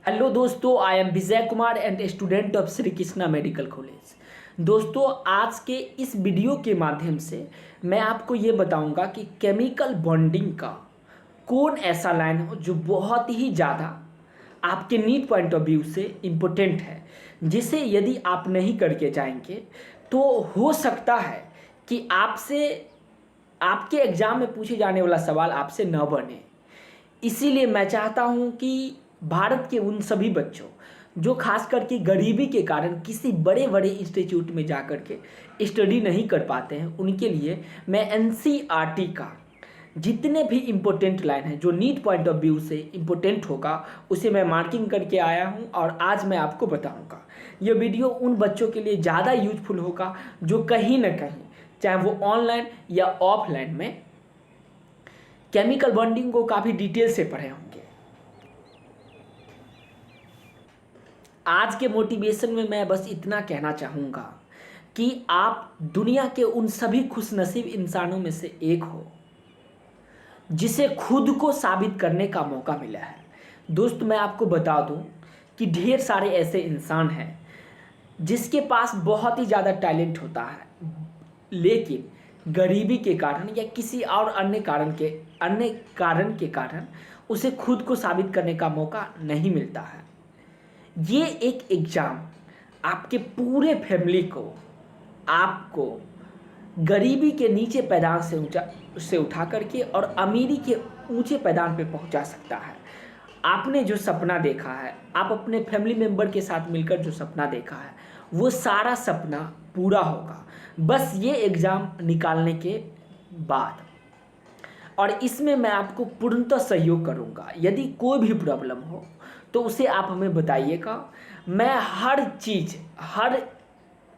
Hello दोस्तों, I am Vijay Kumar and student of Shri Krishna medical college. दोस्तों, आज के इस वीडियो के माध्यम से मैं आपको ये बताऊंगा कि केमिकल बॉन्डिंग का कौन ऐसा लाइन हो जो बहुत ही ज़्यादा आपके नीट पॉइंट ऑफ व्यू से इम्पोर्टेंट है, जिसे यदि आप नहीं करके जाएंगे तो हो सकता है कि आपसे आपके एग्ज़ाम में पूछे जाने वाला सवाल आपसे न बने। इसीलिए मैं चाहता हूं कि भारत के उन सभी बच्चों जो खास करके गरीबी के कारण किसी बड़े बड़े इंस्टीट्यूट में जा कर के स्टडी नहीं कर पाते हैं, उनके लिए मैं एनसीईआरटी का जितने भी इम्पोर्टेंट लाइन है जो नीट पॉइंट ऑफ व्यू से इम्पोर्टेंट होगा उसे मैं मार्किंग करके आया हूं और आज मैं आपको बताऊंगा। यह वीडियो उन बच्चों के लिए ज़्यादा यूजफुल होगा जो कहीं ना कहीं, चाहे वो ऑनलाइन या ऑफलाइन में, केमिकल बॉन्डिंग को काफ़ी डिटेल से पढ़े होंगे। आज के मोटिवेशन में मैं बस इतना कहना चाहूँगा कि आप दुनिया के उन सभी खुशनसीब इंसानों में से एक हो जिसे खुद को साबित करने का मौका मिला है। दोस्त, मैं आपको बता दूं कि ढेर सारे ऐसे इंसान हैं जिसके पास बहुत ही ज़्यादा टैलेंट होता है, लेकिन गरीबी के कारण या किसी और अन्य कारण के कारण उसे खुद को साबित करने का मौका नहीं मिलता है। ये एक एग्ज़ाम आपके पूरे फैमिली को, आपको गरीबी के नीचे पैदान से उठा करके और अमीरी के ऊंचे पैदान पे पहुंचा सकता है। आपने जो सपना देखा है, आप अपने फैमिली मेंबर के साथ मिलकर जो सपना देखा है, वो सारा सपना पूरा होगा बस ये एग्ज़ाम निकालने के बाद। और इसमें मैं आपको पूर्णतः सहयोग करूंगा। यदि कोई भी प्रॉब्लम हो तो उसे आप हमें बताइएगा। मैं हर चीज़, हर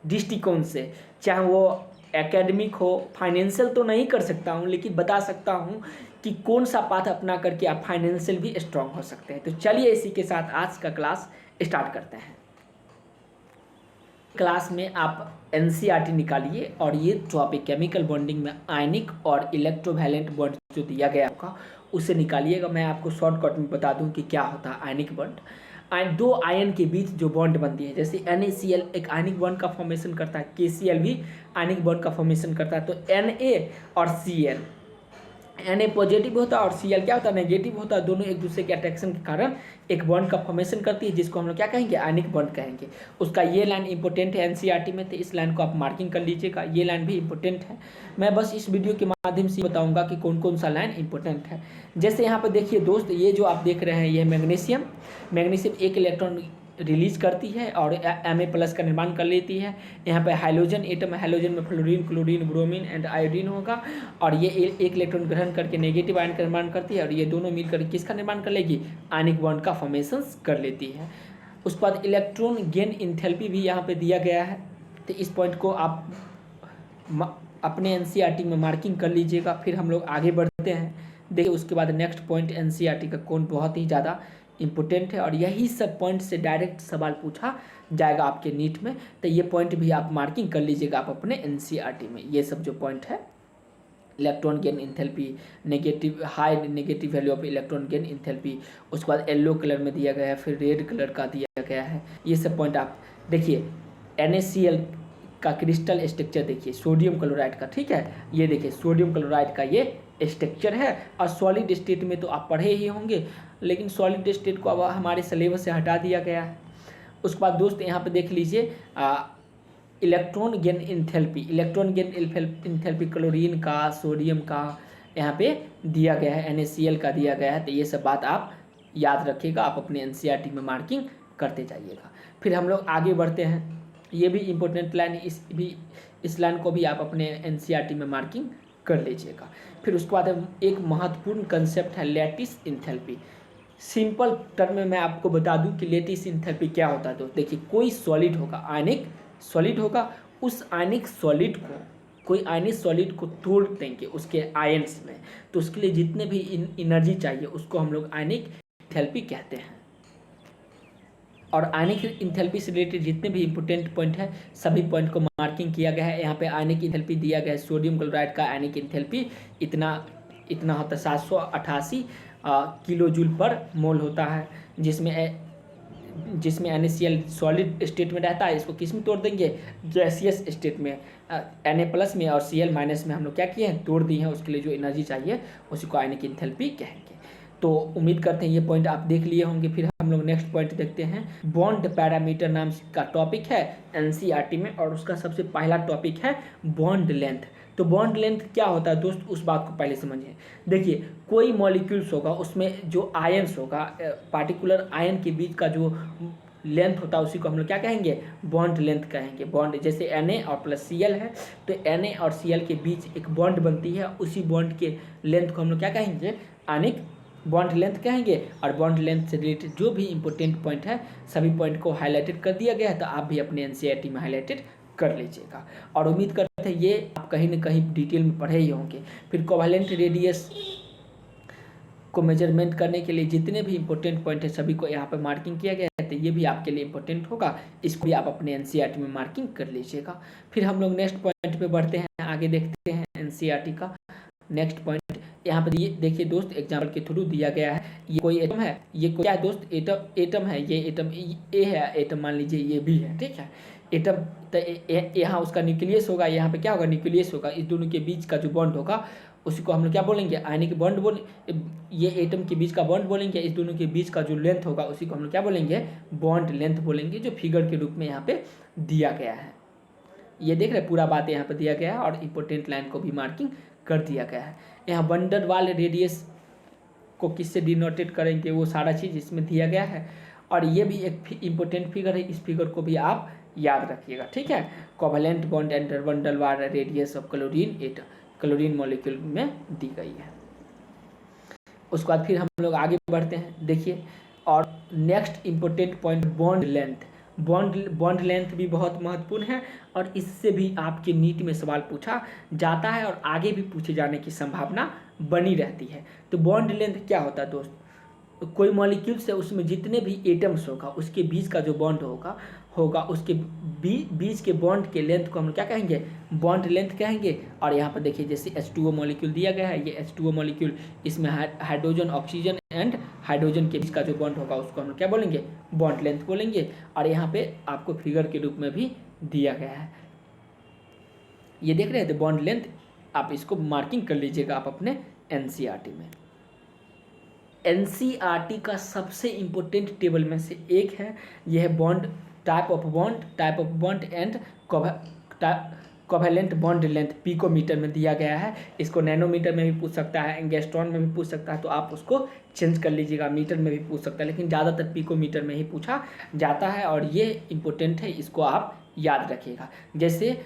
दृष्टिकोण से, चाहे वो एकेडमिक हो, फाइनेंशियल तो नहीं कर सकता हूँ, लेकिन बता सकता हूँ कि कौन सा पाथ अपना करके आप फाइनेंशियल भी स्ट्रांग हो सकते हैं। तो चलिए इसी के साथ आज का क्लास स्टार्ट करते हैं। क्लास में आप एनसीईआरटी निकालिए और ये टॉपिक केमिकल बॉन्डिंग में आयनिक और इलेक्ट्रोवैलेंट बॉन्ड जो दिया गया होगा उसे निकालिएगा। मैं आपको शॉर्टकट में बता दूं कि क्या होता है आयनिक बॉन्ड। दो आयन के बीच जो बॉन्ड बनती है, जैसे NaCl एक आयनिक बॉन्ड का फॉर्मेशन करता है, KCl भी आयनिक बॉन्ड का फॉर्मेशन करता है। तो Na और Cl, Na पॉजिटिव होता है और Cl क्या होता है, नेगेटिव होता है। दोनों एक दूसरे के अट्रैक्शन के कारण एक बॉन्ड का फॉर्मेशन करती है, जिसको हम लोग क्या कहेंगे, आयनिक बॉन्ड कहेंगे। उसका ये लाइन इंपॉर्टेंट है एनसीईआरटी में, तो इस लाइन को आप मार्किंग कर लीजिएगा। ये लाइन भी इंपॉर्टेंट है। मैं बस इस वीडियो के माध्यम से बताऊंगा कि कौन कौन सा लाइन इंपॉर्टेंट है। जैसे यहाँ पर देखिए दोस्त, ये जो आप देख रहे हैं ये मैग्नीशियम एक इलेक्ट्रॉन रिलीज करती है और Na+ का निर्माण कर लेती है। यहाँ पे हाइड्रोजन एटम है, हाइड्रोजन में fluorine, chlorine, bromine and iodine होगा और ये एक इलेक्ट्रॉन ग्रहण करके नेगेटिव आयन का निर्माण करती है और ये दोनों मिलकर किसका निर्माण कर लेगी, आयनिक बॉन्ड का फॉर्मेशन कर लेती है। उसके बाद इलेक्ट्रॉन गेन इंथैल्पी भी यहाँ पे दिया गया है, तो इस पॉइंट को आप अपने एनसीईआरटी में मार्किंग कर लीजिएगा। फिर हम लोग आगे बढ़ते हैं। देखिए उसके बाद नेक्स्ट पॉइंट एनसीईआरटी का कौन बहुत ही ज़्यादा इम्पोर्टेंट है और यही सब पॉइंट से डायरेक्ट सवाल पूछा जाएगा आपके नीट में, तो ये पॉइंट भी आप मार्किंग कर लीजिएगा आप अपने एनसीईआरटी में। ये सब जो पॉइंट है, electron gain enthalpy, negative high negative value of electron gain enthalpy, उसके बाद येलो कलर में दिया गया है, फिर रेड कलर का दिया गया है। ये सब पॉइंट आप देखिए। NaCl का क्रिस्टल स्ट्रक्चर देखिए सोडियम क्लोराइड का, ठीक है, ये देखिए सोडियम क्लोराइड का ये स्ट्रक्चर है। और सॉलिड स्टेट में तो आप पढ़े ही होंगे, लेकिन सॉलिड स्टेट को अब हमारे सिलेबस से हटा दिया गया है। उसके बाद दोस्त यहाँ पे देख लीजिए इलेक्ट्रॉन गेन इंथैल्पी क्लोरीन का, सोडियम का यहाँ पे दिया गया है, NaCl का दिया गया है। तो ये सब बात आप याद रखिएगा, आप अपने एनसीईआरटी में मार्किंग करते जाइएगा। फिर हम लोग आगे बढ़ते हैं। ये भी इम्पोर्टेंट लाइन है, इस लाइन को भी आप अपने एनसीईआरटी में मार्किंग कर लीजिएगा। फिर उसके बाद एक महत्वपूर्ण कंसेप्ट है लैटिस इंथैल्पी। सिंपल टर्म में मैं आपको बता दूं कि लैटिस इंथैल्पी क्या होता है। तो देखिए, कोई सॉलिड होगा, आयनिक सॉलिड होगा, उस आयनिक सॉलिड को, कोई आयनिक सॉलिड को तोड़ देंगे उसके आयन्स में, तो उसके लिए जितने भी एनर्जी चाहिए उसको हम लोग आयनिक इंथैल्पी कहते हैं। और आयनिक इंथैल्पी से रिलेटेड जितने भी इंपोर्टेंट पॉइंट है सभी पॉइंट को मार्किंग किया गया है। यहाँ पे आयनिक इंथैल्पी दिया गया है, सोडियम क्लोराइड का आयनिक इंथैल्पी इतना होता है 788 किलो जूल पर मोल होता है, जिसमें जिसमें NaCl सॉलिड स्टेट में रहता है, इसको किस में तोड़ देंगे, गैसियस स्टेट में, Na+ में और Cl- में हम लोग क्या किए हैं, तोड़ दिए हैं। उसके लिए जो एनर्जी चाहिए उसी को आयनिक इंथैल्पी कहेंगे। तो उम्मीद करते हैं ये पॉइंट आप देख लिए होंगे। फिर हम लोग नेक्स्ट पॉइंट देखते हैं। बॉन्ड पैरामीटर नाम का टॉपिक है NCERT में, और उसका सबसे पहला टॉपिक है बॉन्ड लेंथ। तो बॉन्ड लेंथ क्या होता है दोस्त, उस बात को पहले समझिए। देखिए, कोई मॉलिक्यूल्स होगा, उसमें जो आयंस होगा, पार्टिकुलर आयन के बीच का जो लेंथ होता है उसी को हम लोग क्या कहेंगे, बॉन्ड लेंथ कहेंगे। बॉन्ड जैसे Na और प्लस Cl है, तो Na और Cl के बीच एक बॉन्ड बनती है, उसी बॉन्ड के लेंथ को हम लोग क्या कहेंगे, आयनिक बॉन्ड लेंथ कहेंगे। और बॉन्ड लेंथ से रिलेटेड जो भी इंपॉर्टेंट पॉइंट है, सभी पॉइंट को हाईलाइटेड कर दिया गया है, तो आप भी अपने NCERT में हाईलाइटेड कर लीजिएगा। और उम्मीद करते हैं ये आप कहीं ना कहीं डिटेल में पढ़े ही होंगे। फिर कोवेलेंट रेडियस को मेजरमेंट करने के लिए जितने भी इंपॉर्टेंट पॉइंट है, सभी को यहाँ पर मार्किंग किया गया है, तो ये भी आपके लिए इंपॉर्टेंट होगा, इसको भी आप अपने NCERT में मार्किंग कर लीजिएगा। फिर हम लोग नेक्स्ट पॉइंट पे बढ़ते हैं, आगे देखते हैं NCERT का नेक्स्ट पॉइंट। यहाँ पर ये देखिए दोस्त, एग्जाम्पल के थ्रू दिया गया है। ये कोई एटम है, ये क्या है दोस्त, एटम है, ये एटम ए है, एटम मान लीजिए ये बी है, ठीक है। एटम, तो यहाँ उसका न्यूक्लियस होगा, यहाँ पे क्या होगा, न्यूक्लियस होगा। इस दोनों के बीच का जो बॉन्ड होगा उसी को हम लोग क्या बोलेंगे, आयनिक बॉन्ड ये एटम के बीच का बॉन्ड बोलेंगे। इस दोनों के बीच का जो लेंथ होगा उसी को हम लोग क्या बोलेंगे, बॉन्ड लेंथ बोलेंगे, जो फिगर के रूप में यहाँ पे दिया गया है। ये देख रहे, पूरा बात यहाँ पर दिया गया है, और इंपॉर्टेंट लाइन को भी मार्किंग कर दिया गया है। यहाँ वंडर वाल रेडियस को किससे डिनोटेट करेंगे, वो सारा चीज़ इसमें दिया गया है। और ये भी एक इम्पोर्टेंट फिगर है, इस फिगर को भी आप याद रखिएगा, ठीक है। कोवेलेंट बॉन्ड एंड वंडर वाल रेडियस ऑफ क्लोरीन मॉलिक्यूल में दी गई है। उसके बाद फिर हम लोग आगे बढ़ते हैं, देखिए। और next important point, bond length. Bond length भी बहुत महत्वपूर्ण है, और इससे भी आपके नीट में सवाल पूछा जाता है, और आगे भी पूछे जाने की संभावना बनी रहती है। तो बॉन्ड लेंथ क्या होता है दोस्त, कोई मॉलिक्यूल से उसमें जितने भी एटम्स होगा उसके बीच का जो बॉन्ड होगा उसके बीच के बॉन्ड के लेंथ को हम क्या कहेंगे, बॉन्ड लेंथ कहेंगे। और यहाँ पर देखिए, जैसे H2O मॉलिक्यूल दिया गया है, ये H2O मॉलिक्यूल, इसमें हाइड्रोजन, ऑक्सीजन एंड हाइड्रोजन के बीच का जो बॉन्ड होगा उसको हम क्या बोलेंगे, बॉन्ड लेंथ बोलेंगे। और यहाँ पे आपको फिगर के रूप में भी दिया गया है, ये देख रहे हैं, तो बॉन्ड लेंथ आप इसको मार्किंग कर लीजिएगा आप अपने NCERT में। NCERT का सबसे इम्पोर्टेंट टेबल में से एक है, यह है bond type of bond and covalent bond length, picometer में दिया गया है। इसको नैनोमीटर में भी पूछ सकता है, एंगस्ट्रॉन में भी पूछ सकता है, तो आप उसको चेंज कर लीजिएगा, मीटर में भी पूछ सकता है, लेकिन ज़्यादातर पिकोमीटर में ही पूछा जाता है, और ये इम्पोर्टेंट है, इसको आप याद रखिएगा। जैसे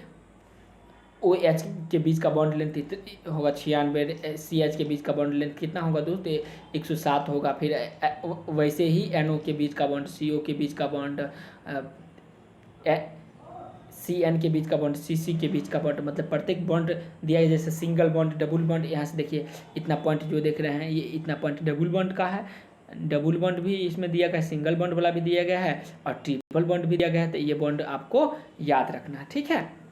OH के बीच का बॉन्ड लेंथ होगा 96, CH के बीच का बॉन्ड लेंथ कितना होगा दोस्त, 107 होगा। फिर वैसे ही NO के बीच का बॉन्ड, CO के बीच का बॉन्ड, CN के बीच का बॉन्ड, CC के बीच का बॉन्ड, मतलब प्रत्येक बॉन्ड दिया है। जैसे सिंगल बॉन्ड, डबल बॉन्ड, यहाँ से देखिए इतना पॉइंट जो देख रहे हैं, ये इतना पॉइंट डबल बॉन्ड का है। डबल बॉन्ड भी इसमें दिया गया है, सिंगल बॉन्ड वाला भी दिया गया है, और ट्रिपल बॉन्ड भी दिया गया है। तो ये बॉन्ड आपको याद रखना है, ठीक है।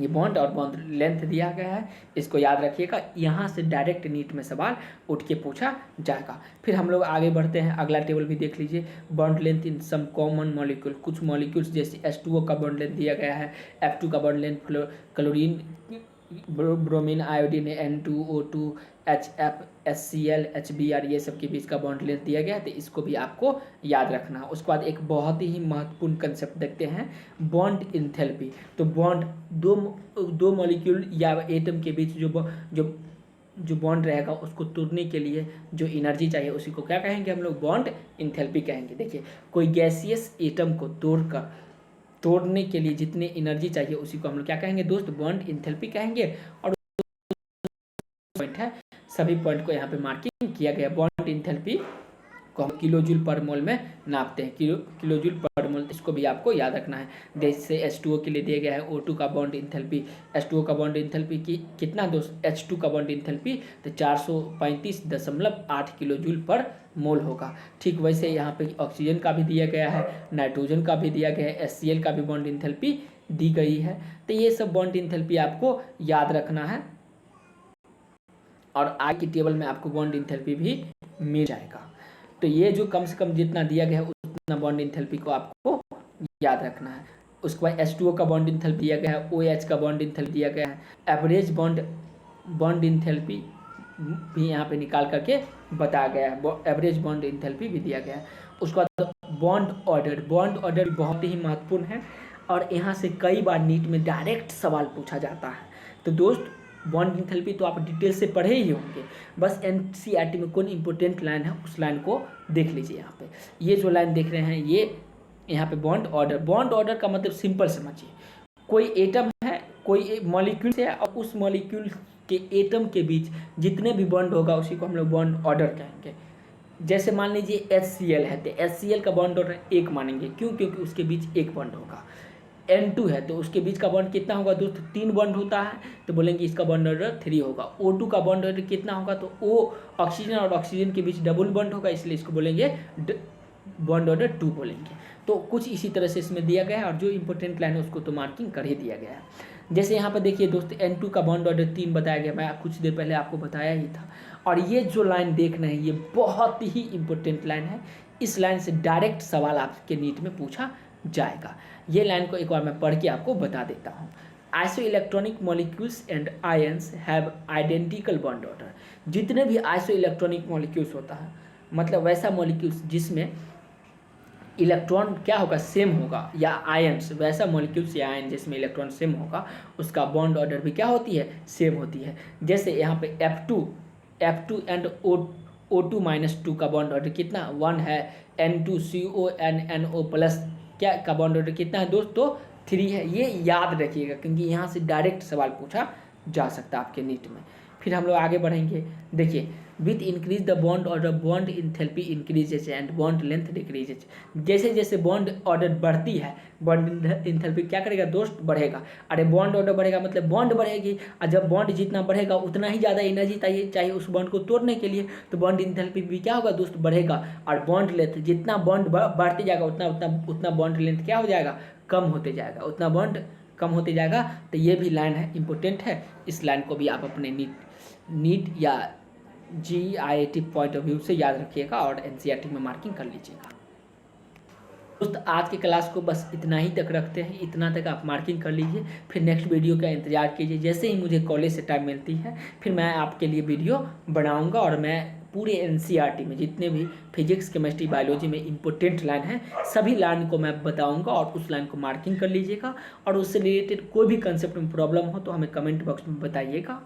ये बॉन्ड और बॉन्ड लेंथ दिया गया है, इसको याद रखिएगा, यहाँ से डायरेक्ट नीट में सवाल उठ के पूछा जाएगा। फिर हम लोग आगे बढ़ते हैं, अगला टेबल भी देख लीजिए, bond length in some common molecule. कुछ मॉलिक्यूल्स जैसे H2O का बॉन्ड लेंथ दिया गया है, F2 का bond length, chlorine, bromine, iodine, N2O2, HF, HCl, HBr, ये सब के बीच का बॉन्ड लेंथ दिया गया है, तो इसको भी आपको याद रखना है। उसके बाद एक बहुत ही महत्वपूर्ण कंसेप्ट देखते हैं, बॉन्ड इंथैल्पी। तो बॉन्ड दो मॉलिक्यूल या एटम के बीच जो बॉन्ड रहेगा उसको तोड़ने के लिए जो एनर्जी चाहिए उसी को क्या कहेंगे हम लोग, बॉन्ड इंथैल्पी कहेंगे। देखिए, कोई गैसियस एटम को तोड़ने के लिए जितने एनर्जी चाहिए उसी को हम लोग क्या कहेंगे दोस्त, बॉन्ड इंथैल्पी कहेंगे। और पॉइंट है, सभी पॉइंट को यहाँ पे मार्किंग किया गया। बॉन्ड इंथैल्पी को हम किलोजूल पर मोल में नापते हैं, किलोजूल पर मोल, इसको भी आपको याद रखना है। जैसे H2O के लिए दिया गया है O2 का बॉन्ड इंथैल्पी, H2O का बॉन्ड इंथैल्पी की कितना दोस्त, H2 का बॉन्ड इंथैल्पी तो 435.8 किलोजूल पर मोल होगा। ठीक वैसे यहाँ पे ऑक्सीजन का भी दिया गया है, नाइट्रोजन का भी दिया गया है, HCl का भी बॉन्ड इंथैल्पी दी गई है। तो ये सब बॉन्ड इंथैल्पी आपको याद रखना है, और आगे की टेबल में आपको बॉन्ड इंथैल्पी भी मिल जाएगा। तो ये जो कम से कम जितना दिया गया है उतना उतना बॉन्ड इंथैल्पी को आपको याद रखना है। उसके बाद H2O का बॉन्ड इंथैल्पी दिया गया है, OH का बॉन्ड इंथैल्पी दिया गया है, एवरेज बॉन्ड इंथैल्पी भी यहाँ पे निकाल करके बताया गया है, एवरेज बॉन्ड इंथैल्पी भी दिया गया है। उसके बाद बॉन्ड ऑर्डर बहुत ही महत्वपूर्ण है और यहाँ से कई बार नीट में डायरेक्ट सवाल पूछा जाता है। तो दोस्त बॉन्ड इंथैल्पी तो आप डिटेल से पढ़े ही होंगे, बस NCERT में कौन इंपॉर्टेंट लाइन है उस लाइन को देख लीजिए। यहाँ पे ये जो लाइन देख रहे हैं ये यहाँ पे बॉन्ड ऑर्डर का मतलब सिंपल समझिए, कोई एटम है, कोई मॉलिक्यूल है और उस मॉलिक्यूल के एटम के बीच जितने भी बॉन्ड होगा उसी को हम लोग बॉन्ड ऑर्डर कहेंगे। जैसे मान लीजिए HCl है तो HCl का बॉन्ड ऑर्डर 1 मानेंगे, क्यों? क्योंकि उसके बीच एक बॉन्ड होगा। N2 है तो उसके बीच का बॉन्ड कितना होगा दोस्त? 3 बॉन्ड होता है तो बोलेंगे इसका बॉन्ड ऑर्डर 3 होगा। O2 का बॉन्ड ऑर्डर कितना होगा? तो O ऑक्सीजन और ऑक्सीजन के बीच डबल बॉन्ड होगा, इसलिए इसको बोलेंगे बॉन्ड ऑर्डर 2 बोलेंगे। तो कुछ इसी तरह से इसमें दिया गया है और जो इंपॉर्टेंट लाइन है उसको तो मार्किंग कर ही दिया गया है। जैसे यहाँ पर देखिए दोस्त N2 का बॉन्ड ऑर्डर 3 बताया गया, मैं कुछ देर पहले आपको बताया ही था। और ये जो लाइन देख रहे हैं ये बहुत ही इंपॉर्टेंट लाइन है, इस लाइन से डायरेक्ट सवाल आपके नीट में पूछा जाएगा। ये लाइन को एक बार मैं पढ़ के आपको बता देता हूँ। Iso electronic molecules and ions have identical bond order. जितने भी आइसो इलेक्ट्रॉनिक मॉलिक्यूल्स होता है मतलब वैसा मॉलिक्यूल्स जिसमें इलेक्ट्रॉन क्या होगा? सेम होगा, या आयंस वैसा मॉलिक्यूल्स या आयन जिसमें इलेक्ट्रॉन सेम होगा उसका बॉन्ड ऑर्डर भी क्या होती है? सेम होती है। जैसे यहाँ पे F2 एंड O2-2 का बॉन्ड ऑर्डर कितना? 1 है। N2CONNO प्लस क्या का बॉन्ड ऑर्डर कितना है दोस्तों? 3 है। ये याद रखिएगा क्योंकि यहाँ से डायरेक्ट सवाल पूछा जा सकता है आपके नीट में। फिर हम लोग आगे बढ़ेंगे। देखिए with increase the bond order bond enthalpy increases and bond length decreases. जैसे जैसे बॉन्ड ऑर्डर बढ़ती है बॉन्ड इंथैल्पी क्या करेगा दोस्त? बढ़ेगा। अरे बॉन्ड ऑर्डर बढ़ेगा मतलब बॉन्ड बढ़ेगी, और जब बॉन्ड जितना बढ़ेगा उतना ही ज़्यादा एनर्जी चाहिए उस बॉन्ड को तोड़ने के लिए, तो बॉन्ड इंथैल्पी भी क्या होगा दोस्त? बढ़ेगा। और बॉन्ड लेंथ जितना बॉन्ड बढ़ते जाएगा उतना बॉन्ड लेंथ क्या हो जाएगा? कम होते जाएगा, उतना बॉन्ड कम होते जाएगा। तो ये भी लाइन है, इंपॉर्टेंट है। इस लाइन को भी आप अपने नीट या GIAT पॉइंट ऑफ व्यू से याद रखिएगा और NCERT में मार्किंग कर लीजिएगा। दोस्त आज की क्लास को बस इतना ही तक रखते हैं, इतना तक आप मार्किंग कर लीजिए। फिर नेक्स्ट वीडियो का इंतजार कीजिए। जैसे ही मुझे कॉलेज से टाइम मिलती है फिर मैं आपके लिए वीडियो बनाऊंगा और मैं पूरे NCERT में जितने भी फिजिक्स, केमिस्ट्री, बायोलॉजी में इंपॉर्टेंट लाइन है सभी लाइन को मैं बताऊंगा और उस लाइन को मार्किंग कर लीजिएगा। और उससे रिलेटेड कोई भी कंसेप्ट में प्रॉब्लम हो तो हमें कमेंट बॉक्स में बताइएगा।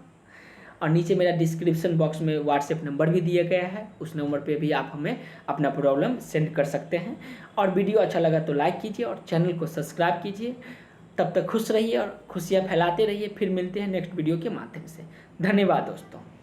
और नीचे मेरा डिस्क्रिप्शन बॉक्स में व्हाट्सएप नंबर भी दिया गया है, उस नंबर पे भी आप हमें अपना प्रॉब्लम सेंड कर सकते हैं। और वीडियो अच्छा लगा तो लाइक कीजिए और चैनल को सब्सक्राइब कीजिए। तब तक खुश रहिए और खुशियाँ फैलाते रहिए। फिर मिलते हैं नेक्स्ट वीडियो के माध्यम से। धन्यवाद दोस्तों।